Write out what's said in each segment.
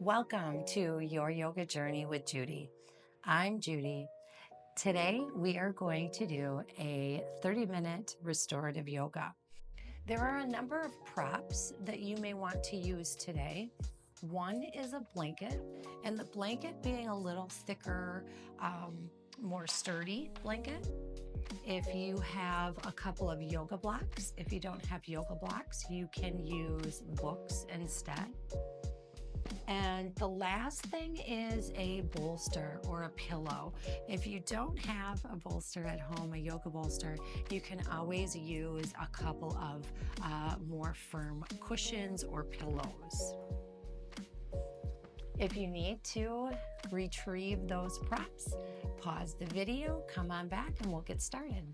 Welcome to Your Yoga Journey with Judy. I'm Judy. Today we are going to do a 30-minute restorative yoga. There are a number of props that you may want to use today. One is a blanket, and the blanket being a little thicker, more sturdy blanket. If you have a couple of yoga blocks, if you don't have yoga blocks, you can use books instead. And the last thing is a bolster or a pillow. If you don't have a bolster at home, a yoga bolster, you can always use a couple of more firm cushions or pillows. If you need to retrieve those props, pause the video, come on back, and we'll get started.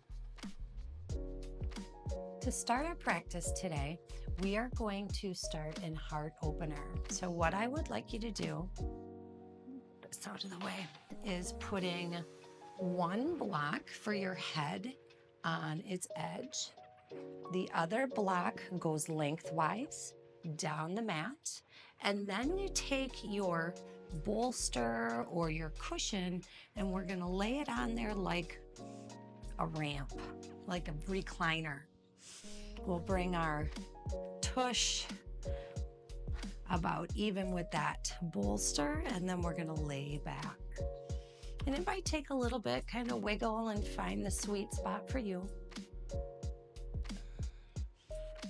To start our practice today, we are going to start in heart opener. So what I would like you to do, this out of the way, is putting one block for your head on its edge. The other block goes lengthwise down the mat. And then you take your bolster or your cushion and we're gonna lay it on there like a ramp, like a recliner. We'll bring our tush about even with that bolster, and then we're going to lay back. And it might take a little bit, kind of wiggle and find the sweet spot for you.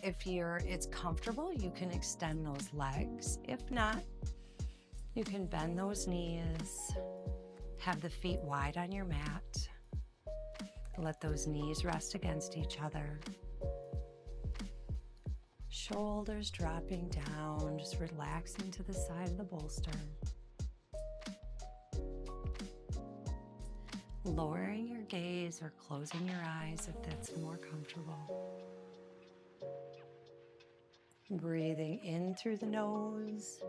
If it's comfortable, you can extend those legs. If not, you can bend those knees, have the feet wide on your mat. Let those knees rest against each other. Shoulders dropping down, just relaxing to the side of the bolster. Lowering your gaze or closing your eyes if that's more comfortable. Breathing in through the nose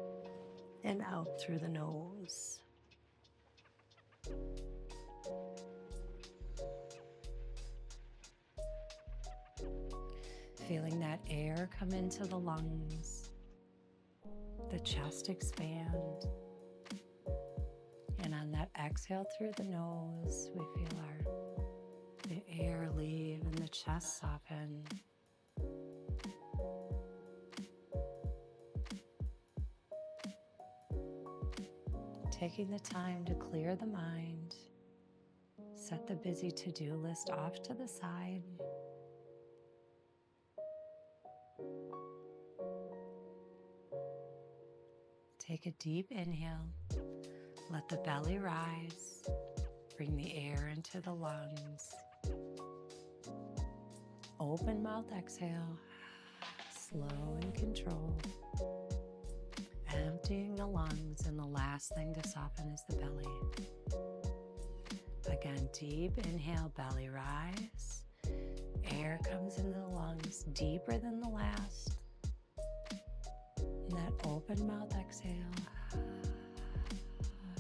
and out through the nose. Feeling that air come into the lungs, the chest expand, and on that exhale through the nose, we feel the air leave and the chest soften. Taking the time to clear the mind, set the busy to-do list off to the side. Take a deep inhale, let the belly rise, bring the air into the lungs. Open mouth exhale, slow and controlled. Emptying the lungs, and the last thing to soften is the belly. Again, deep inhale, belly rise. Air comes into the lungs deeper than the last. And that open mouth exhale,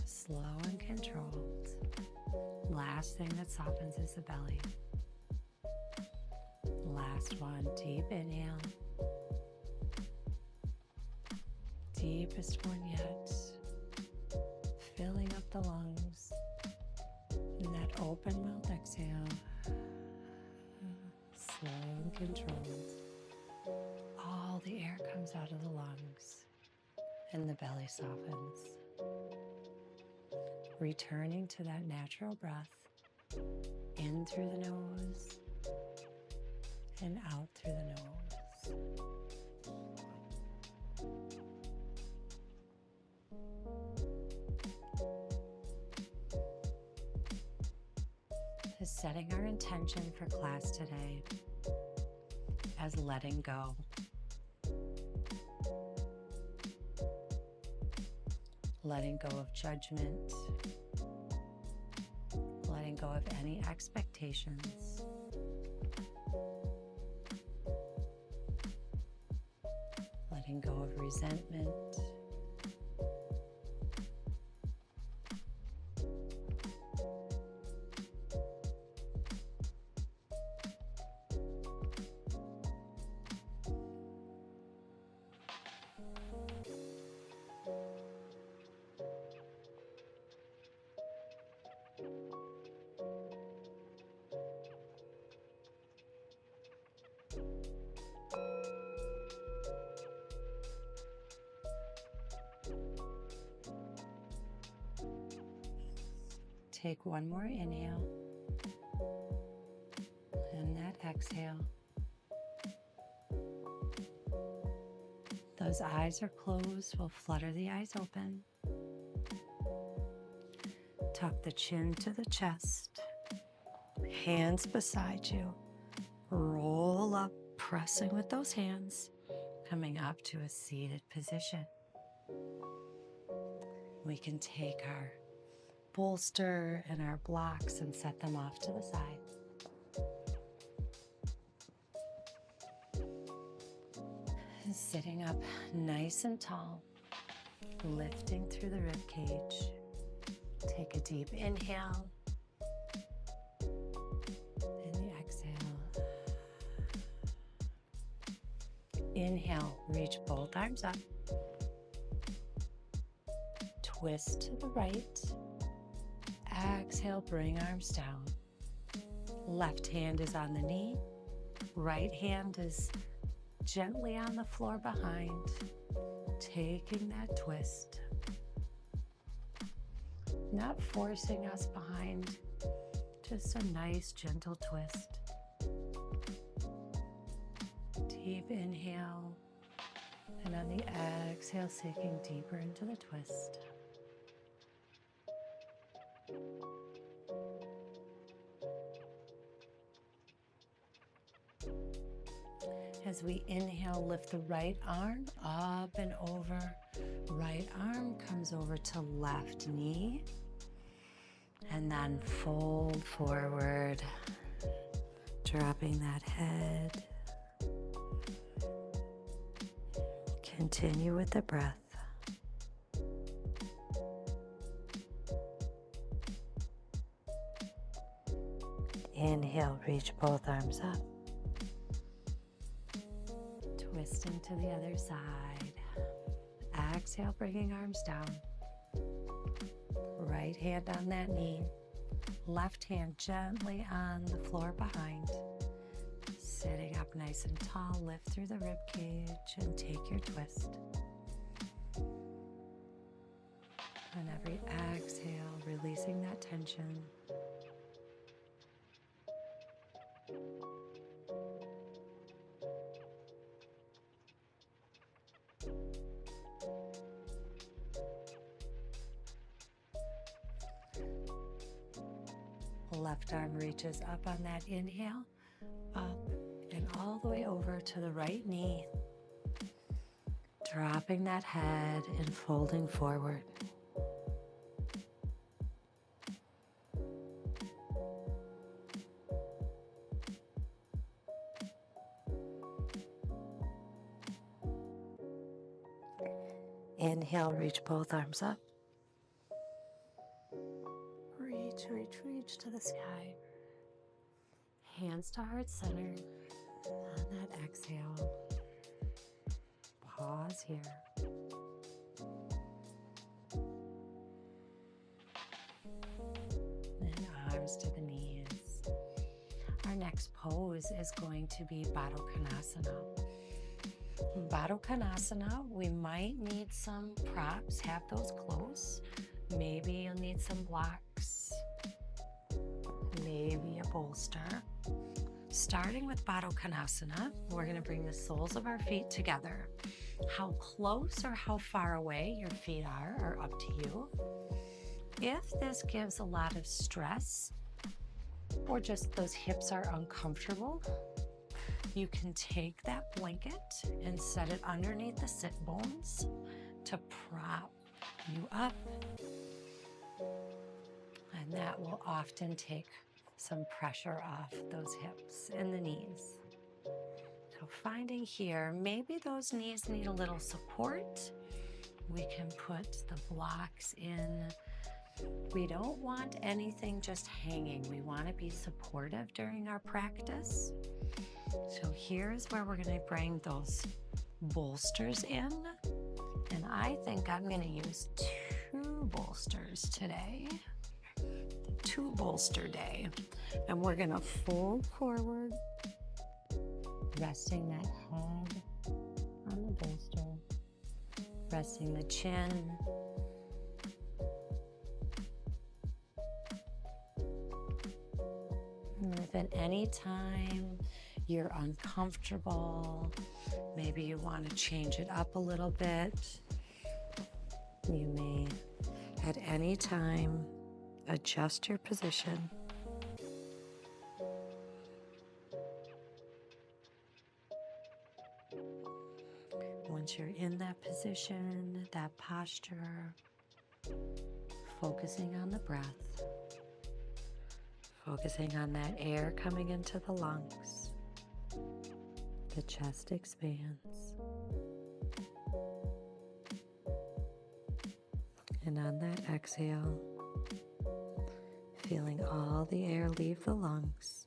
slow and controlled. Last thing that softens is the belly. Last one, deep inhale. Deepest one yet. Filling up the lungs. And that open mouth exhale, slow and controlled. All the air comes out of the lungs and the belly softens. Returning to that natural breath, in through the nose and out through the nose. Is setting our intention for class today as letting go. Letting go of judgment, letting go of any expectations, letting go of resentment, take one more inhale and that exhale. Those eyes are closed. We'll flutter the eyes open. Tuck the chin to the chest. Hands beside you. Roll up, pressing with those hands, coming up to a seated position. We can take our bolster and our blocks and set them off to the side. Sitting up nice and tall, lifting through the rib cage. Take a deep inhale and the exhale. Inhale, reach both arms up. Twist to the right. Exhale, bring arms down. Left hand is on the knee. Right hand is gently on the floor behind, taking that twist. Not forcing us behind, just a nice gentle twist. Deep inhale, and on the exhale, sinking deeper into the twist. As we inhale, lift the right arm up and over. Right arm comes over to left knee. And then fold forward, dropping that head. Continue with the breath. Inhale, reach both arms up. Twisting to the other side. Exhale, bringing arms down. Right hand on that knee. Left hand gently on the floor behind. Sitting up nice and tall, lift through the rib cage and take your twist. On every exhale, releasing that tension. Left arm reaches up on that inhale, up and all the way over to the right knee. Dropping that head and folding forward. Inhale, reach both arms up. Reach, reach, reach to the sky. Hands to heart center. On that exhale, pause here. And arms to the knees. Our next pose is going to be Baddha Konasana. Baddha Konasana, we might need some props, have those close. Maybe you'll need some blocks, maybe a bolster. Starting with Baddha Konasana, we're going to bring the soles of our feet together. How close or how far away your feet are up to you. If this gives a lot of stress or just those hips are uncomfortable, you can take that blanket and set it underneath the sit bones to prop you up. And that will often take some pressure off those hips and the knees. So finding here, maybe those knees need a little support. We can put the blocks in. We don't want anything just hanging. We want to be supportive during our practice. So here's where we're going to bring those bolsters in. And I think I'm going to use 2 bolsters today. 2 bolster day. And we're going to fold forward, resting that head on the bolster, resting the chin, If at any time you're uncomfortable, maybe you want to change it up a little bit, you may at any time adjust your position. Once you're in that position, that posture, focusing on the breath, focusing on that air coming into the lungs, the chest expands. And on that exhale, feeling all the air leave the lungs.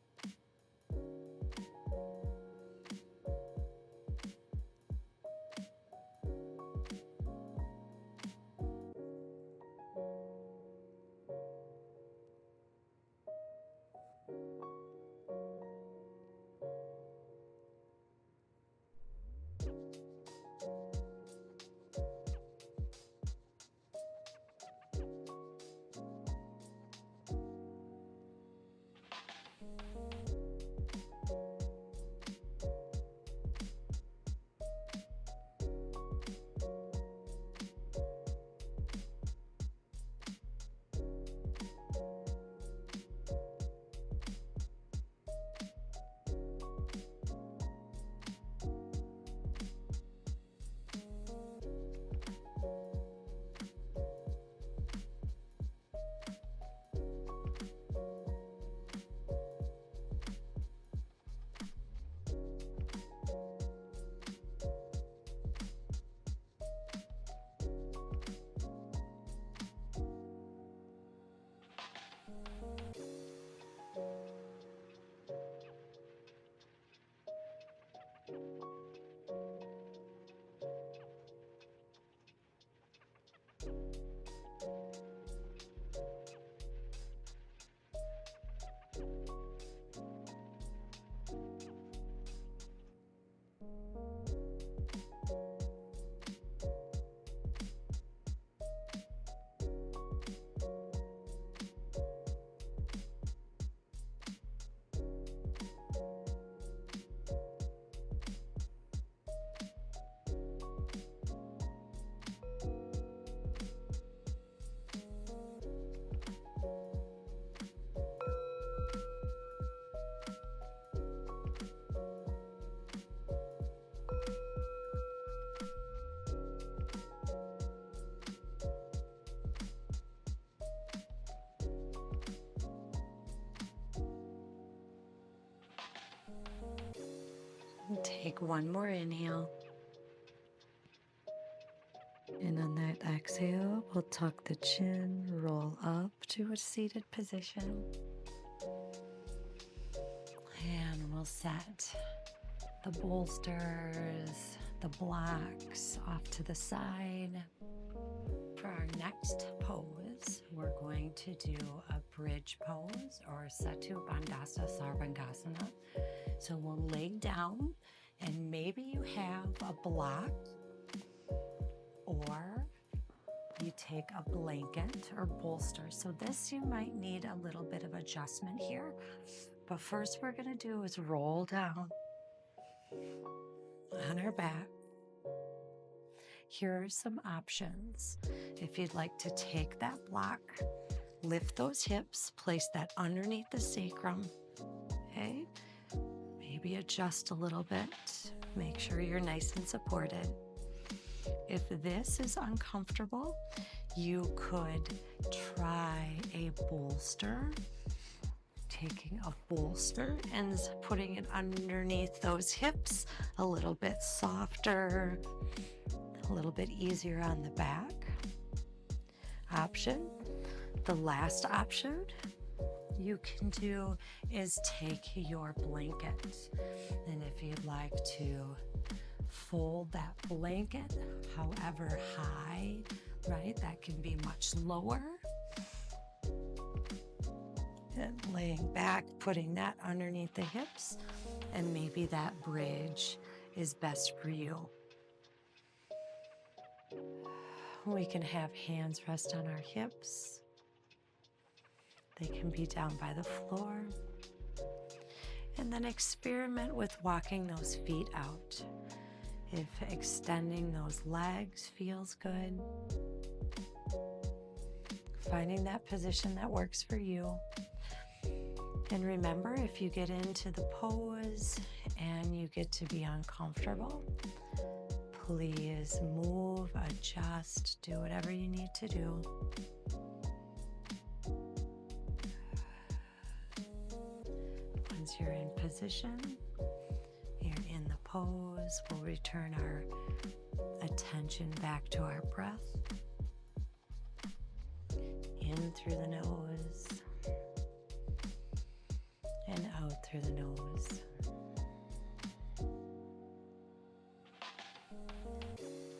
Take one more inhale. And on that exhale, we'll tuck the chin, roll up to a seated position. And we'll set the bolsters, the blocks off to the side. For our next pose, we're going to do a bridge pose or Setu Bandhasa Sarvangasana. So we'll lay down, and maybe you have a block, or you take a blanket or bolster. So this, you might need a little bit of adjustment here. But first we're going to do is roll down on our back. Here are some options. If you'd like to take that block, lift those hips, place that underneath the sacrum, okay? Maybe adjust a little bit. Make sure you're nice and supported. If this is uncomfortable, you could try a bolster. Taking a bolster and putting it underneath those hips, a little bit softer, a little bit easier on the back. Option. The last option you can do is take your blanket, and if you'd like to fold that blanket however high, right, that can be much lower, and laying back, putting that underneath the hips, and maybe that bridge is best for you. We can have hands rest on our hips. They can be down by the floor. And then experiment with walking those feet out. If extending those legs feels good, finding that position that works for you. And remember, if you get into the pose and you get to be uncomfortable, please move, adjust, do whatever you need to do. Once you're in position, you're in the pose, we'll return our attention back to our breath. In through the nose and out through the nose.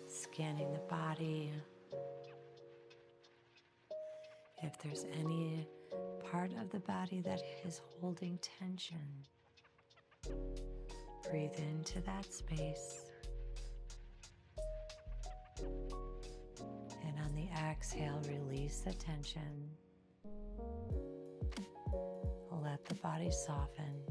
Scanning the body. If there's any part of the body that is holding tension, breathe into that space. And on the exhale, release the tension. Let the body soften.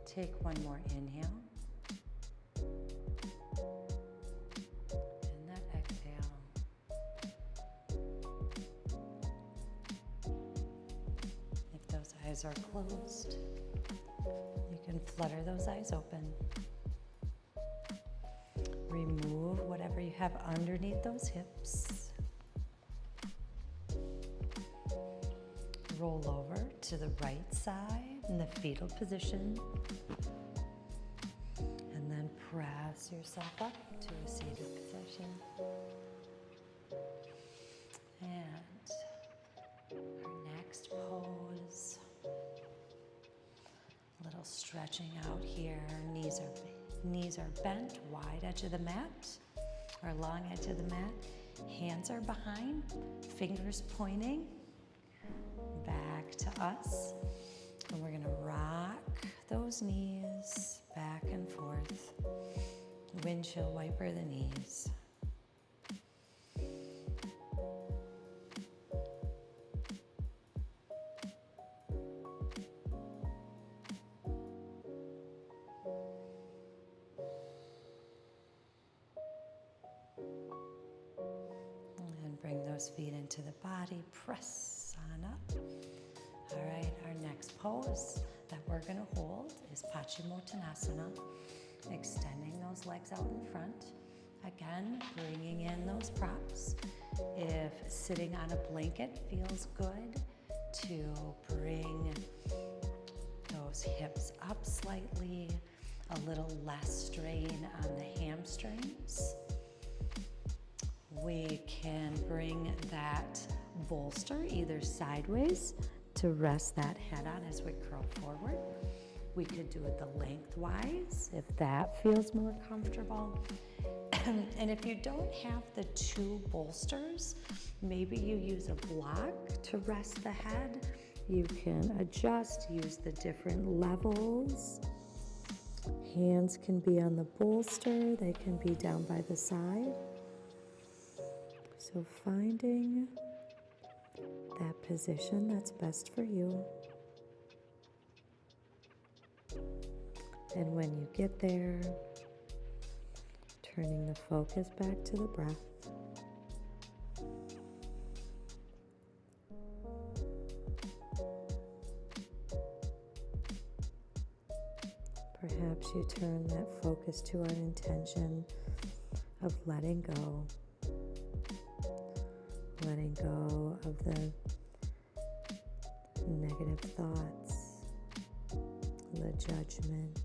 Take one more inhale. And that exhale. If those eyes are closed, you can flutter those eyes open. Remove whatever you have underneath those hips. Roll over to the right side in the fetal position. And then press yourself up to a seated position. And our next pose. A little stretching out here. Knees are bent, wide edge of the mat, or long edge of the mat. Hands are behind, fingers pointing back to us. And we're gonna rock those knees back and forth. Windshield wiper the knees. And bring those feet into the body, press on up. All right, our next pose that we're gonna hold is Paschimottanasana, extending those legs out in front. Again, bringing in those props. If sitting on a blanket feels good, to bring those hips up slightly, a little less strain on the hamstrings. We can bring that bolster either sideways to rest that head on as we curl forward. We could do it the lengthwise if that feels more comfortable. And if you don't have the two bolsters, maybe you use a block to rest the head. You can adjust, use the different levels. Hands can be on the bolster, they can be down by the side. So finding that position that's best for you. And when you get there, turning the focus back to the breath. Perhaps you turn that focus to our intention of letting go of the negative thoughts, the judgment.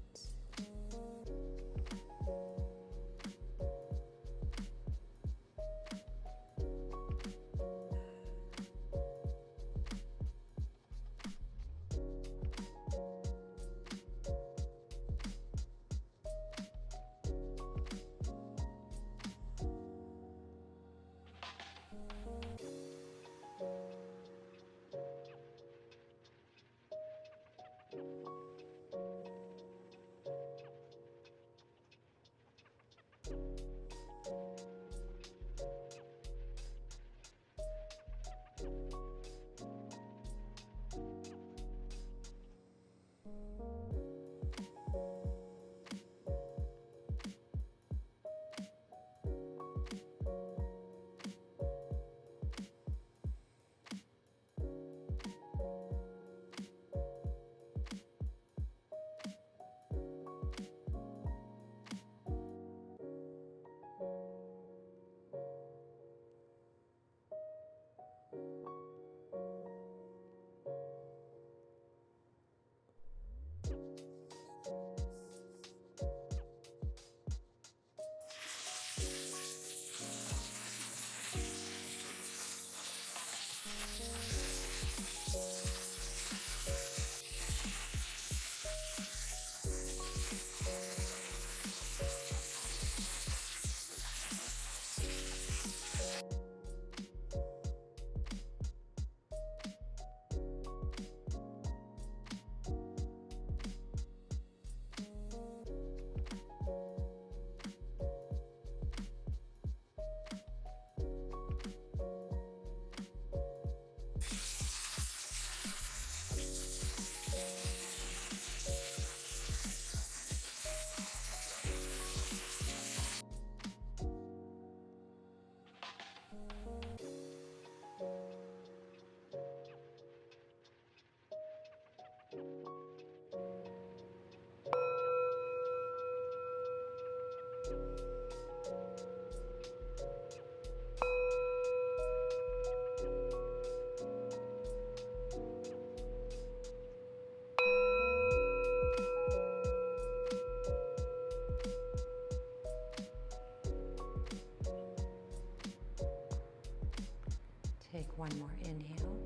Take one more inhale.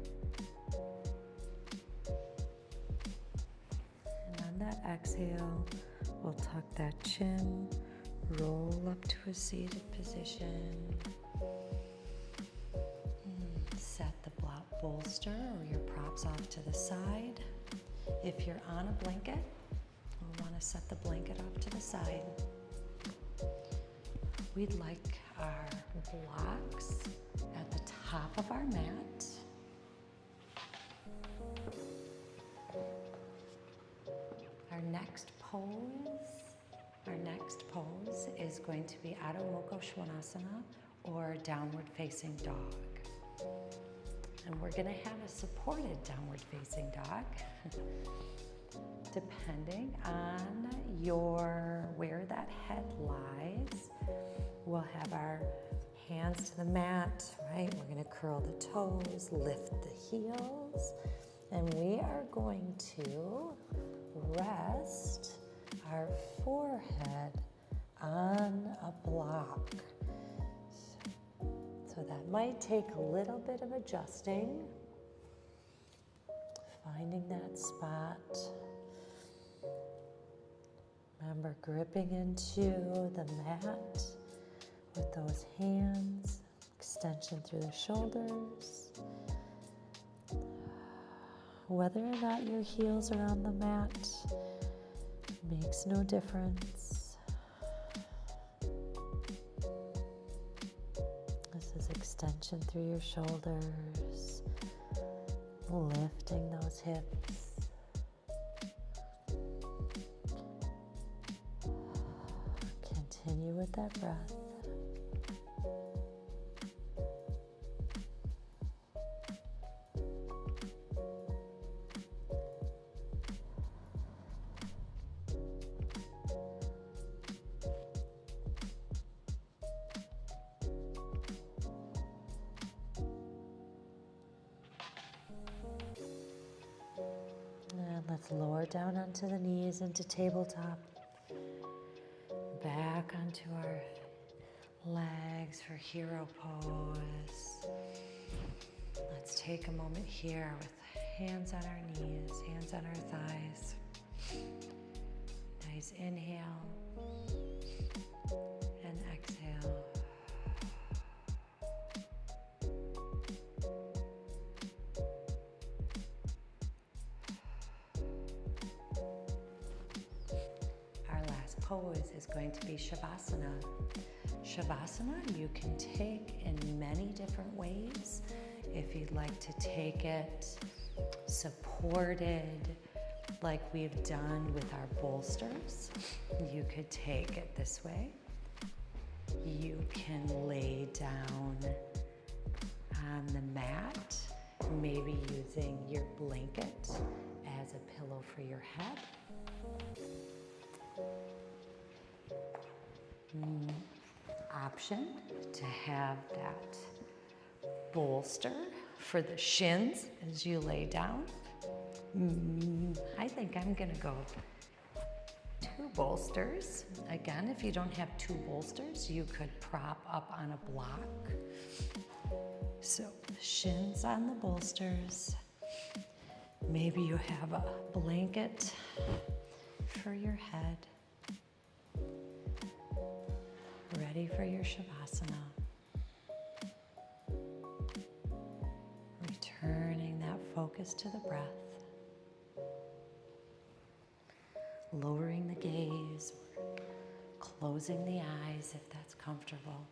And on that exhale, we'll tuck that chin, roll up to a seated position. Set the bolster or your props off to the side. If you're on a blanket, we'll want to set the blanket off to the side. We'd like our blocks at the top of our mat. Our next pose is going to be Adho Mukha Svanasana or downward facing dog. And we're going to have a supported downward facing dog. Depending on where that head lies, we'll have our hands to the mat, right? We're going to curl the toes, lift the heels, and we are going to rest our forehead on a block. So that might take a little bit of adjusting. finding that spot. Remember gripping into the mat with those hands, extension through the shoulders. Whether or not your heels are on the mat makes no difference. This is extension through your shoulders, lifting those hips. Continue with that breath. And let's lower down onto the knees into tabletop. Back onto our legs for hero pose. Let's take a moment here with hands on our knees, hands on our thighs. Nice inhale and exhale. Our last pose is going to be Shavasana. Shavasana you can take in many different ways. If you'd like to take it supported like we've done with our bolsters, you could take it this way. You can lay down on the mat, maybe using your blanket as a pillow for your head. Option to have that bolster for the shins as you lay down. I think I'm gonna go 2 bolsters. Again, if you don't have 2 bolsters, you could prop up on a block. So shins on the bolsters. Maybe you have a blanket for your head. Ready for your Shavasana. Returning that focus to the breath. Lowering the gaze, closing the eyes if that's comfortable.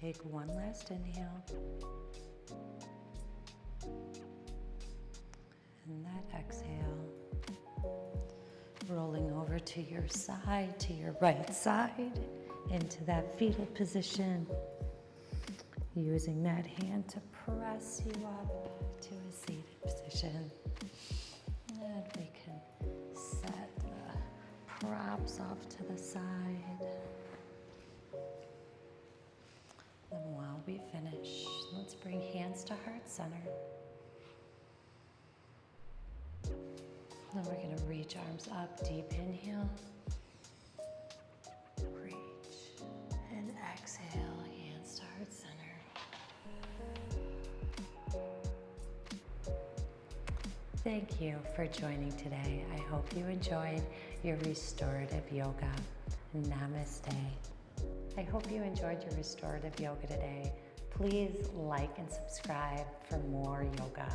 Take one last inhale. And that exhale. Rolling over to your side, to your right side, into that fetal position. Using that hand to press you up to a seated position. And we can set the props off to the side. And while we finish, let's bring hands to heart center. Then we're going to reach arms up, deep inhale. Reach and exhale, hands to heart center. Thank you for joining today. I hope you enjoyed your restorative yoga. Namaste. I hope you enjoyed your restorative yoga today. Please like and subscribe for more yoga.